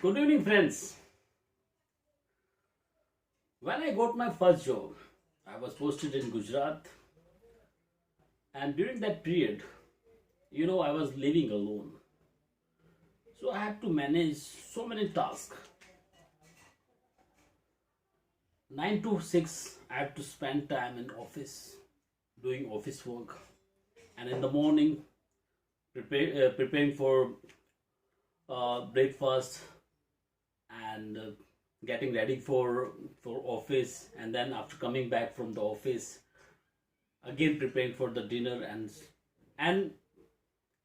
Good evening, friends. When I got my first job, I was posted in Gujarat, and during that period, I was living alone. So I had to manage so many tasks. 9 to 6, I had to spend time in office doing office work, and in the morning, preparing for breakfast and getting ready for office, and then after coming back from the office again preparing for the dinner, and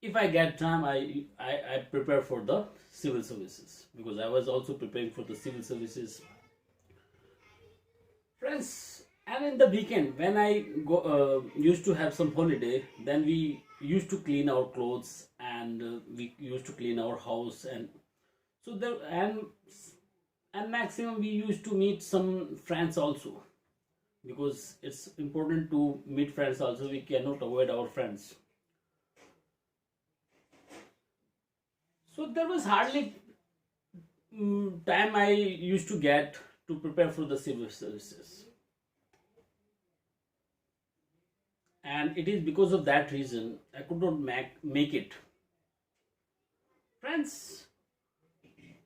if I get time, I prepare for the civil services because I was also preparing for the civil services, friends. And in the weekend when I go used to have some holiday, then we used to clean our clothes, and we used to clean our house, and so there and maximum we used to meet some friends also, because it's important to meet friends also. We cannot avoid our friends. So there was hardly time I used to get to prepare for the civil services, and it is because of that reason I could not make it, friends.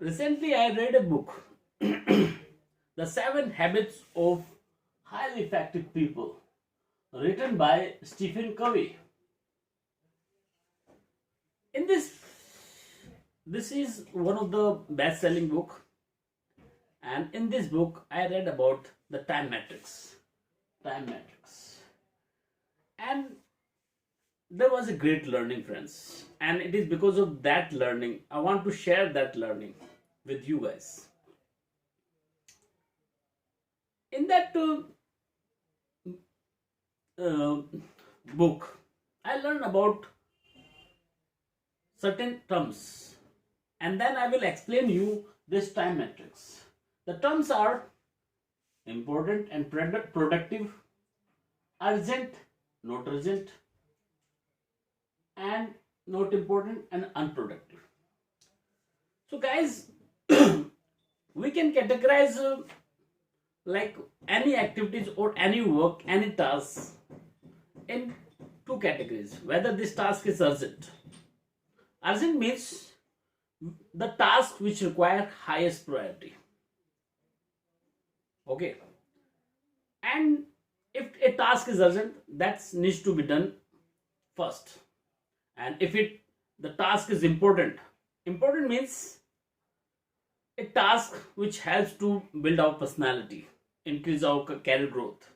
Recently I read a book, The Seven Habits of Highly Effective People, written by Stephen Covey. In this is one of the best-selling book, and in this book I read about the time matrix, and there was a great learning, friends, and it is because of that learning I want to share that learning with you guys. In that uh, book I learned about certain terms, and then I will explain you this time matrix. The terms are important and productive, urgent, not urgent, and not important and unproductive. So, guys, we can categorize like any activities or any work, any task in two categories. Whether this task is urgent. Urgent means the task which require highest priority. Okay, and if a task is urgent, that needs to be done first. And if the task is important means a task which helps to build our personality, increase our career growth,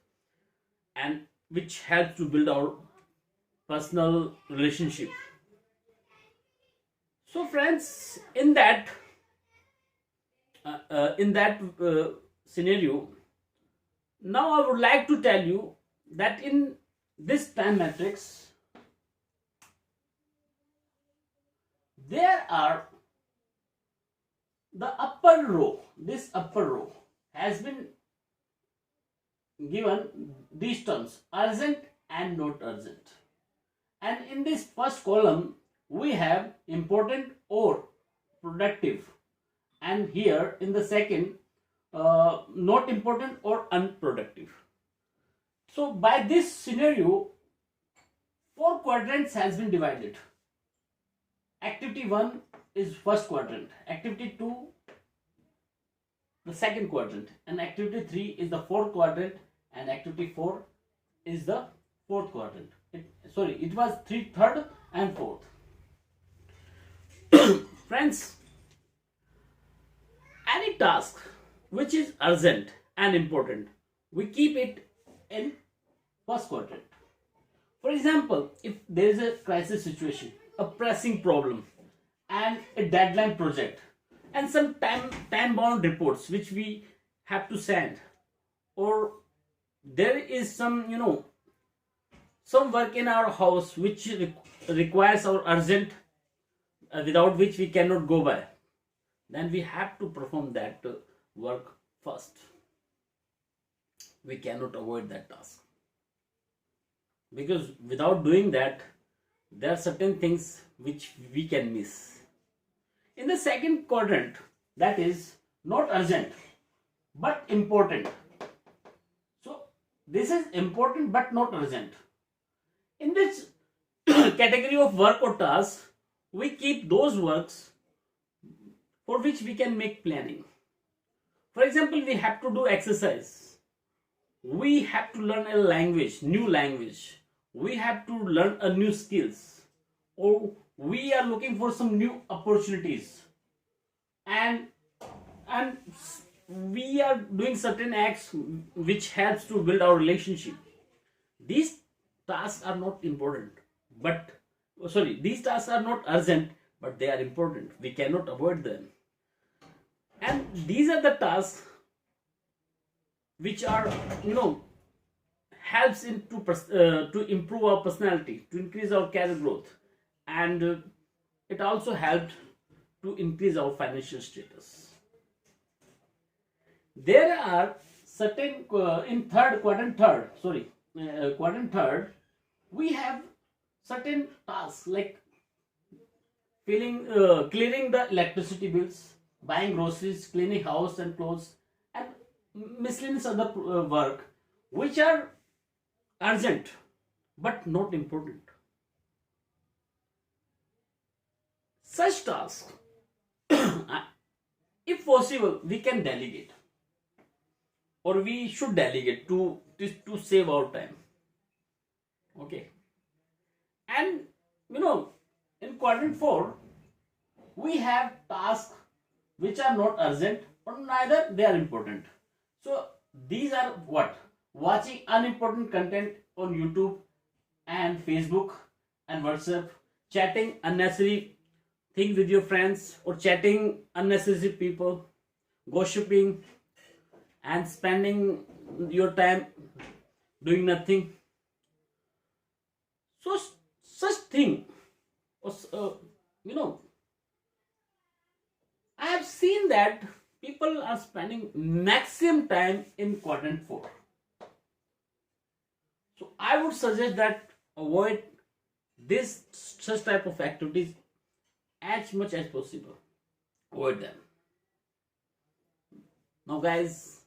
and which helps to build our personal relationship. So, friends, in that scenario, now I would like to tell you that in this time matrix there are the upper row. This upper row has been given these terms: urgent and not urgent. And in this first column we have important or productive, and here in the second, not important or unproductive. So by this scenario, four quadrants has been divided. Activity 1 is first quadrant, activity 2 the second quadrant, and activity 3 is the fourth quadrant, and activity 4 is the fourth quadrant. It was third and fourth. Friends, any task which is urgent and important, we keep it in first quadrant. For example, if there is a crisis situation, a pressing problem, and a deadline project, and some time bound reports which we have to send, or there is some work in our house which requires our urgent, without which we cannot go by, then we have to perform that work first. We cannot avoid that task, because without doing that there are certain things which we can miss. In the second quadrant that is not urgent but important. So this is important but not urgent. In this category of work or task, we keep those works for which we can make planning. For example, we have to do exercise. We have to learn a language, new language. We have to learn a new skills. Or we are looking for some new opportunities. And we are doing certain acts which helps to build our relationship. These tasks are not important, but these tasks are not urgent, but they are important. We cannot avoid them. And these are the tasks which are, helps to improve our personality, to increase our career growth, and it also helped to increase our financial status. There are certain in quadrant third, we have certain tasks like clearing the electricity bills, buying groceries, cleaning house and clothes, and miscellaneous other work which are urgent but not important. Such tasks, if possible, we can delegate, or we should delegate to save our time. Okay, and in quadrant 4, we have tasks which are not urgent or neither they are important. So these are what? Watching unimportant content on YouTube and Facebook and WhatsApp, chatting unnecessary things with your friends, or chatting unnecessary people, gossiping, and spending your time doing nothing. So such thing, I have seen that people are spending maximum time in quadrant 4. So I would suggest that avoid this such type of activities as much as possible. Avoid them. Now guys,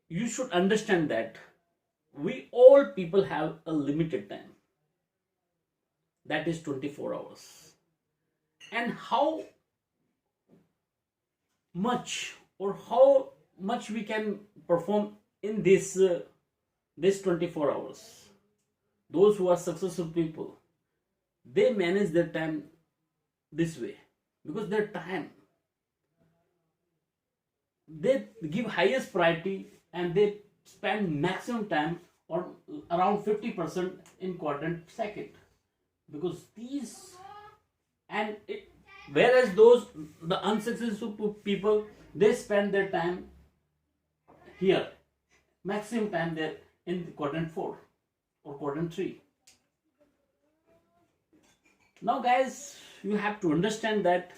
you should understand that we all people have a limited time, that is 24 hours, and how much we can perform in this 24 hours. Those who are successful people, they manage their time this way, because their time, they give highest priority and they spend maximum time, or around 50% in quadrant second, because whereas the unsuccessful people, they spend their time here, maximum time there in quadrant 4 or quadrant 3. Now guys, you have to understand that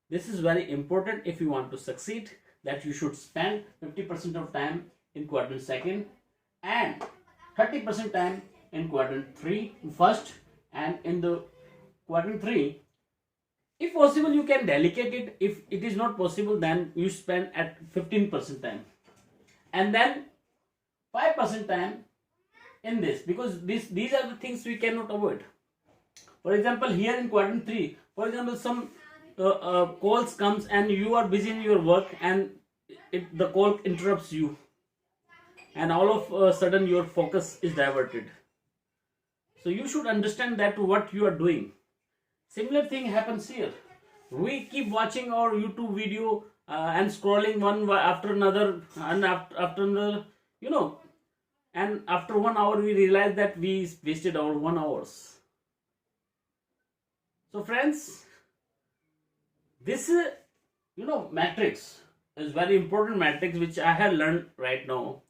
this is very important if you want to succeed, that you should spend 50% of time in quadrant second and 30% time in quadrant 3 first, and in the quadrant 3, if possible, you can delegate it. If it is not possible, then you spend at 15% time, and then 5% time in this, because these are the things we cannot avoid. For example, here in quadrant 3, for example, some calls comes and you are busy in your work, and the call interrupts you, and all of a sudden your focus is diverted. So you should understand that what you are doing. Similar thing happens here. We keep watching our YouTube video and scrolling one after another and after another, and after 1 hour we realize that we wasted our 1 hours. So friends, this matrix is very important matrix, which I have learned right now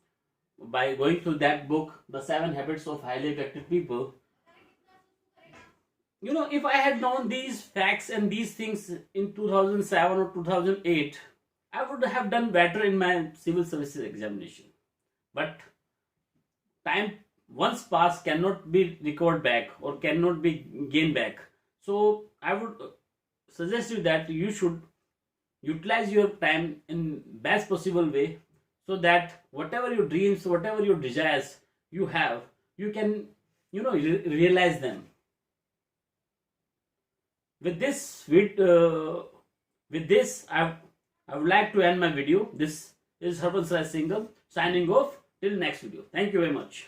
by going through that book, The 7 Habits of Highly Effective People. If I had known these facts and these things in 2007 or 2008, I would have done better in my civil services examination. But time once passed cannot be recovered back or cannot be gained back. So I would suggest you that you should utilize your time in best possible way, so that whatever your dreams, whatever your desires you have, you can realize them. With this I would like to end my video. This is Harpan Sai Singham signing off till next video. Thank you very much.